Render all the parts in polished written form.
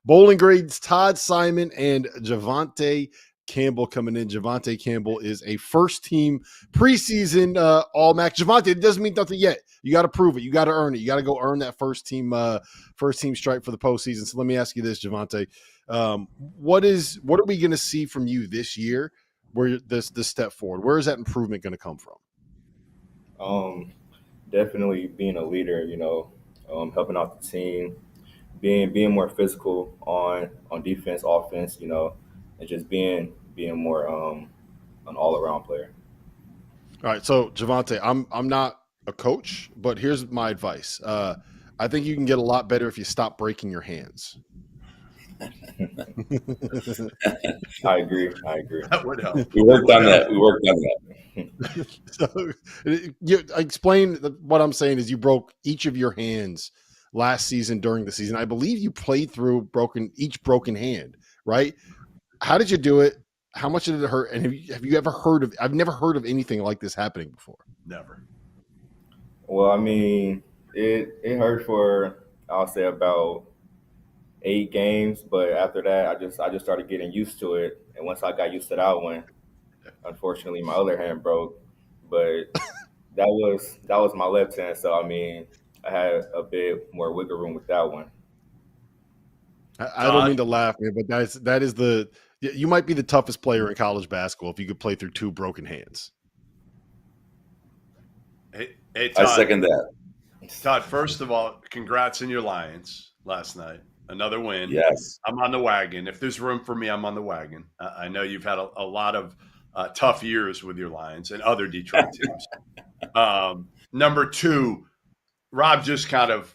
Bowling Green's Todd Simon and Javante Campbell coming in. Javante Campbell is a first-team preseason All-MAC. Javante, it doesn't mean nothing yet. You got to prove it. You got to earn it. You got to go earn that first-team stripe for the postseason. So let me ask you this, Javante. What are we going to see from you this year? Where this step forward? Where is that improvement going to come from? Definitely being a leader. Helping out the team, being more physical on defense, offense. And just being more an all around player. All right, so Javante, I'm not a coach, but here's my advice. I think you can get a lot better if you stop breaking your hands. I agree. That would help. We worked on that. So, you explain what I'm saying is you broke each of your hands last season during the season. I believe you played through each broken hand, right? How did you do it? How much did it hurt? And have you ever heard of? I've never heard of anything like this happening before. Never. Well, I mean, it hurt for I'll say about 8 games, but after that, I just started getting used to it. And once I got used to that one, unfortunately, my other hand broke. But that was my left hand, so I mean, I had a bit more wiggle room with that one. I don't mean to laugh, man, but that is you might be the toughest player in college basketball if you could play through 2 broken hands. Hey, Todd, I second that. Todd, first of all, congrats on your Lions last night. Another win. Yes. I'm on the wagon. If there's room for me, I'm on the wagon. I know you've had a lot of tough years with your Lions and other Detroit teams. Number 2, Rob just kind of,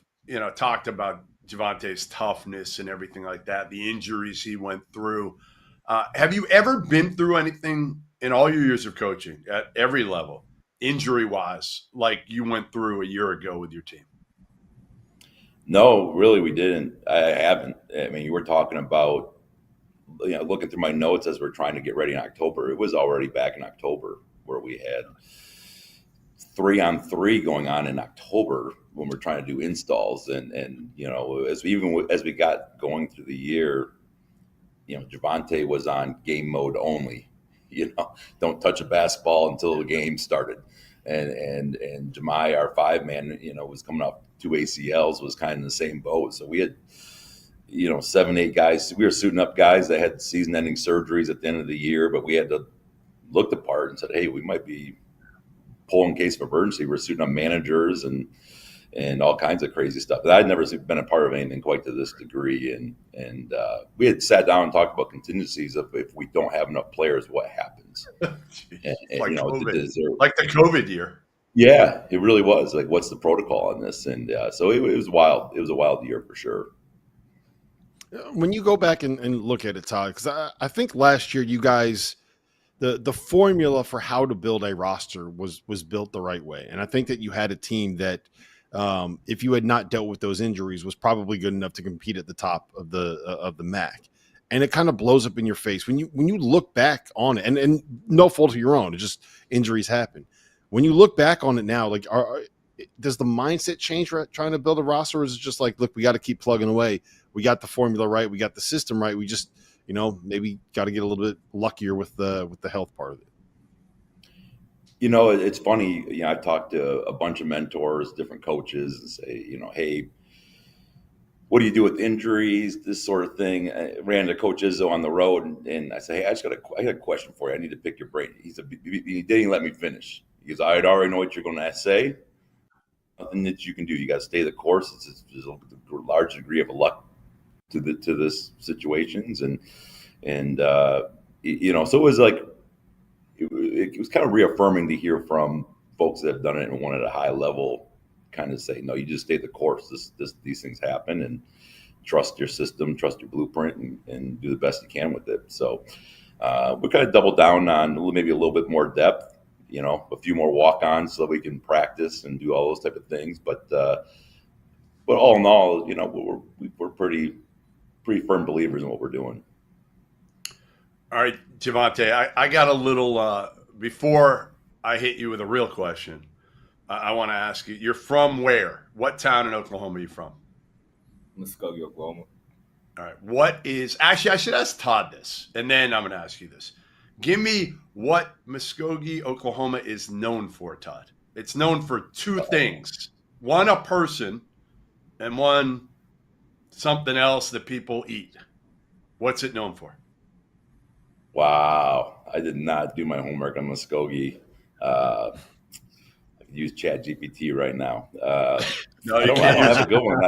talked about Javante's toughness and everything like that, the injuries he went through. Have you ever been through anything in all your years of coaching at every level, injury-wise, like you went through a year ago with your team? No, really, we didn't. I haven't. I mean, you were talking about, looking through my notes as we're trying to get ready in October. It was already back in October where we had 3-on-3 going on in October when we're trying to do installs. And as we got going through the year, Javante was on game mode only. Don't touch a basketball until the game started. And Jemai, our 5-man, was coming off 2 ACLs, was kind of in the same boat. So we had, 7, 8 guys. We were suiting up guys that had season-ending surgeries at the end of the year, but we had to look the part and said, hey, we might be pulling in case of emergency. We're suiting up managers and all kinds of crazy stuff. But I'd never been a part of anything quite to this degree. And we had sat down and talked about contingencies of if we don't have enough players, what happens. Like COVID. Like the COVID year. Yeah, it really was. Like, what's the protocol on this? And so it was wild. It was a wild year for sure. When you go back and look at it, Todd, because I think last year you guys, the formula for how to build a roster was built the right way. And I think that you had a team that, if you had not dealt with those injuries, was probably good enough to compete at the top of the MAC. And it kind of blows up in your face when you look back on it, and no fault of your own. It's just injuries happen. When you look back on it now, like, does the mindset change trying to build a roster, or is it just like, look, we got to keep plugging away. We got the formula right. We got the system right. We just, maybe got to get a little bit luckier with the health part of it. It's funny. I've talked to a bunch of mentors, different coaches, and say, hey, what do you do with injuries, this sort of thing? I ran to Coach Izzo on the road, and I say, hey, I got a question for you. I need to pick your brain. He said, he didn't let me finish. He goes, I already know what you're going to say. Nothing that you can do. You got to stay the course. There's a large degree of luck to this situations, and so it was like it was kind of reaffirming to hear from folks that have done it and won at a high level. Kind of say, no, you just stay the course. These things happen, and trust your system, trust your blueprint, and do the best you can with it. So we kind of doubled down on maybe a little bit more depth, a few more walk-ons so that we can practice and do all those type of things. But all in all, we're pretty firm believers in what we're doing. All right, Javante, I got a little before I hit you with a real question. I want to ask you, you're from where? What town in Oklahoma are you from? Muskogee, Oklahoma. All right. What is actually? I should ask Todd this, and then I'm going to ask you this. Give me what Muskogee, Oklahoma is known for, Todd. It's known for two things: one, a person, and one, something else that people eat. What's it known for? Wow, I did not do my homework on Muskogee. I could use Chat GPT right now. No, I you don't can't use have a it. good one.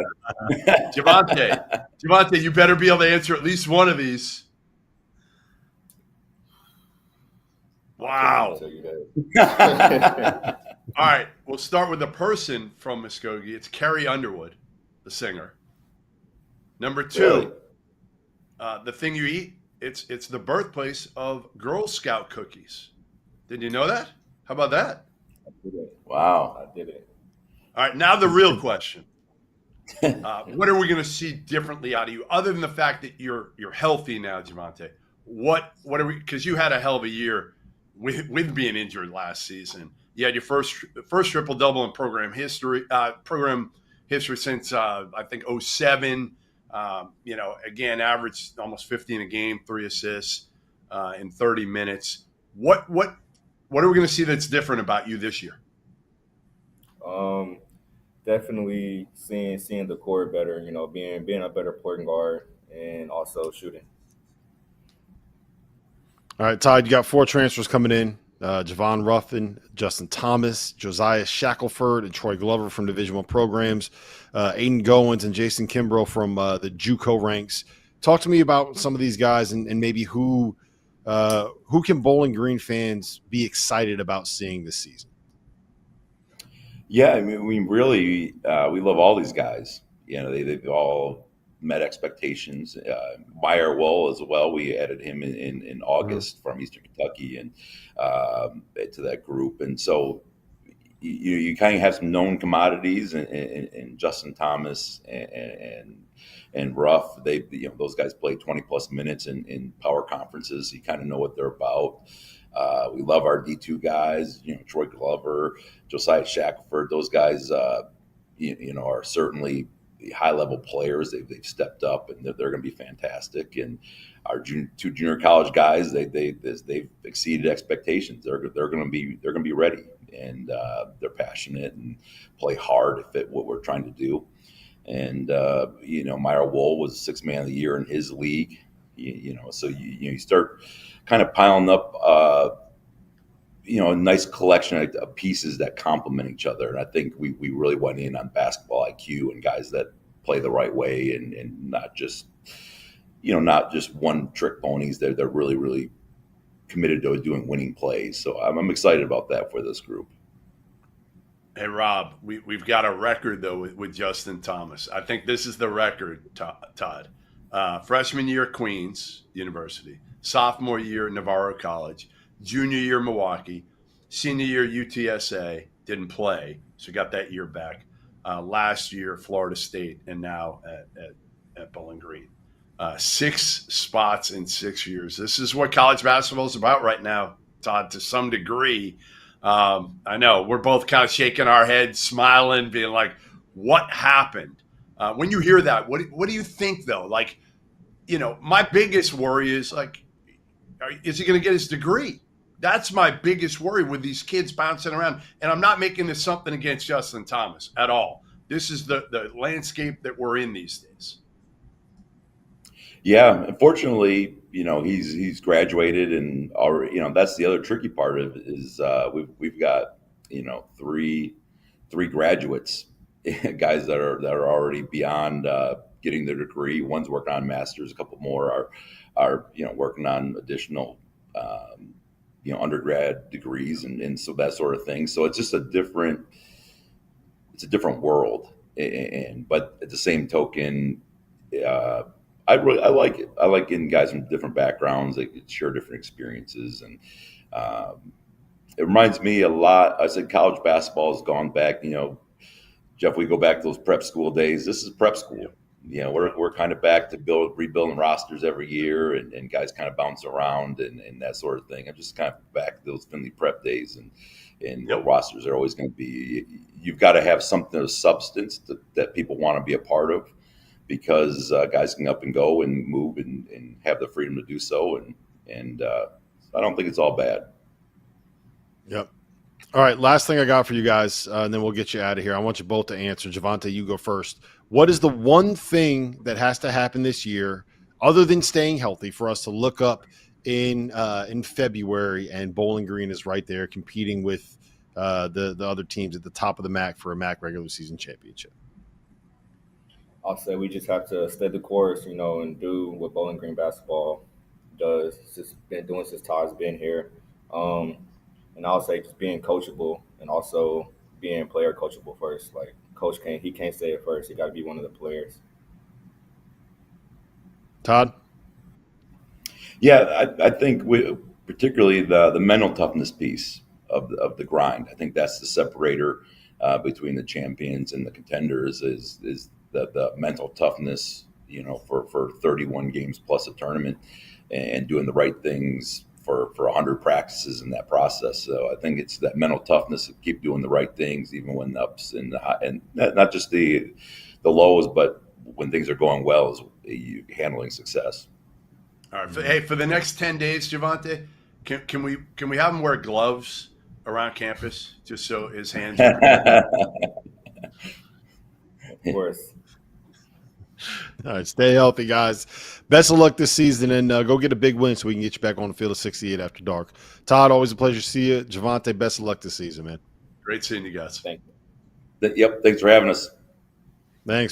Javante, you better be able to answer at least one of these. Wow. Tell you that. All right, we'll start with a person from Muskogee. It's Carrie Underwood, the singer. Number two, Really? the thing you eat, it's the birthplace of Girl Scout cookies. Did you know that? How about that? Wow. I did it. All right, now the real question. What are we going to see differently out of you, other than the fact that you're healthy now, Javante? What are we? Because you had a hell of a year with being injured last season. You had your first triple double in program history since I think 07. Again, averaged almost 50 in a game, 3 assists in 30 minutes. What are we going to see that's different about you this year? Definitely seeing the court better. Being a better point guard and also shooting. All right, Todd, you got 4 transfers coming in. Javon Ruffin, Justin Thomas, Josiah Shackelford, and Troy Glover from Division I programs. Aiden Goins and Jason Kimbrough from the JUCO ranks. Talk to me about some of these guys and maybe who can Bowling Green fans be excited about seeing this season? Yeah, I mean, we really we love all these guys. They've all met expectations. Meyer Wool as well. We added him in August from Eastern Kentucky and to that group. And so you kind of have some known commodities and Justin Thomas and Ruff. Those guys played 20 plus minutes in power conferences. So you kind of know what they're about. We love our D2 guys, Troy Glover, Josiah Shackelford. Those guys, are certainly high-level players. They've stepped up, and they're going to be fantastic. And our two junior college guys, they've exceeded expectations. They're going to be ready, and they're passionate and play hard to fit what we're trying to do. And Meyer Wool was 6th man of the year in his league. So you start kind of piling up, a nice collection of pieces that complement each other. And I think we really went in on basketball IQ and guys that play the right way and not just one trick ponies. They're really, really committed to doing winning plays. So I'm excited about that for this group. Hey, Rob, we've got a record, though, with Justin Thomas. I think this is the record, Todd. Freshman year, Queens University. Sophomore year, Navarro College. Junior year, Milwaukee. Senior year, UTSA. Didn't play, so got that year back. Last year, Florida State, and now at Bowling Green. 6 spots in 6 years. This is what college basketball is about right now, Todd, to some degree. I know we're both kind of shaking our heads, smiling, being like, what happened? When you hear that, what do you think, though? Like, my biggest worry is, like, is he going to get his degree? That's my biggest worry with these kids bouncing around. And I'm not making this something against Justin Thomas at all. This is the landscape that we're in these days. Yeah, unfortunately, he's graduated, and already, that's the other tricky part of it is we've got 3 graduates, guys that are already beyond getting their degree. One's working on masters, a couple more are working on additional undergrad degrees and so that sort of thing. So it's just a different world, but at the same token, I like it. I like getting guys from different backgrounds. They could share different experiences, and it reminds me a lot. I said college basketball has gone back. Jeff, we go back to those prep school days. This is prep school. We're kind of back to rebuilding rosters every year, and guys kind of bounce around and that sort of thing. I'm just kind of back to those Finley prep days, and what rosters are always going to be. You've got to have something of substance that people want to be a part of. because guys can up and go and move and have the freedom to do so. And I don't think it's all bad. Yep. All right, last thing I got for you guys, and then we'll get you out of here. I want you both to answer. Javonte, you go first. What is the one thing that has to happen this year, other than staying healthy, for us to look up in February and Bowling Green is right there competing with the other teams at the top of the MAC for a MAC regular season championship? I'll say we just have to stay the course, and do what Bowling Green basketball does. It's just been doing since Todd's been here. And I'll say just being coachable and also being player coachable first. Like coach can't say it first. He got to be one of the players. Todd? Yeah, I think particularly the mental toughness piece of the grind. I think that's the separator between the champions and the contenders is the mental toughness, for 31 games plus a tournament and doing the right things for 100 practices in that process. So I think it's that mental toughness to keep doing the right things, even when the ups and the high, and not just the lows, but when things are going well, is you handling success. All right. For the next 10 days, Javonte, can we have him wear gloves around campus just so his hands are Of course. All right, stay healthy, guys. Best of luck this season, and go get a big win so we can get you back on the field of 68 after dark. Todd, always a pleasure to see you. Javonte, best of luck this season, man. Great seeing you guys. Thank you. Yep. Thanks for having us. Thanks, fellas.